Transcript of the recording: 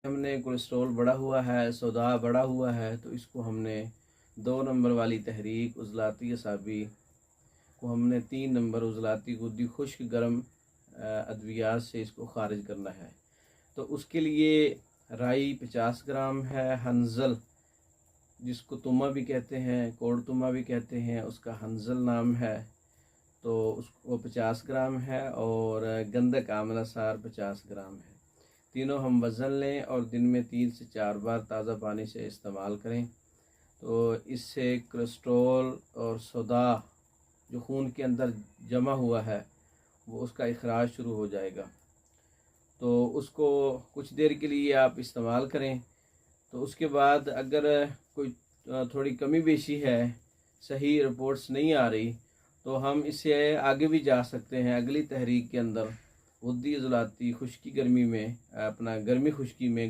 हमने कोलेस्ट्रॉल बढ़ा हुआ है, सोदा बढ़ा हुआ है, तो इसको हमने 2 नंबर वाली तहरीक उज़लाती असाबी को हमने 3 नंबर उज़लाती गुद्दी खुश्क गर्म अद्वियात से इसको ख़ारिज करना है। तो उसके लिए राई 50 ग्राम है, हंज़ल जिसको तुमा भी कहते हैं, कोड़ तुमा भी कहते हैं, उसका हंज़ल नाम है, तो उसको 50 ग्राम है, और गंधक आमला सार 50 ग्राम है। तीनों हम वज़न लें और दिन में 3 से 4 बार ताज़ा पानी से इस्तेमाल करें। तो इससे कोलेस्ट्रॉल और सोदा जो खून के अंदर जमा हुआ है वो उसका इखराज शुरू हो जाएगा। तो उसको कुछ देर के लिए आप इस्तेमाल करें। तो उसके बाद अगर कोई थोड़ी कमी बेशी है, सही रिपोर्ट्स नहीं आ रही, तो हम इससे आगे भी जा सकते हैं। अगली तहरीक के अंदर गुद्दी इज़लाती खुश्की गर्मी में अपना गर्मी खुश्की में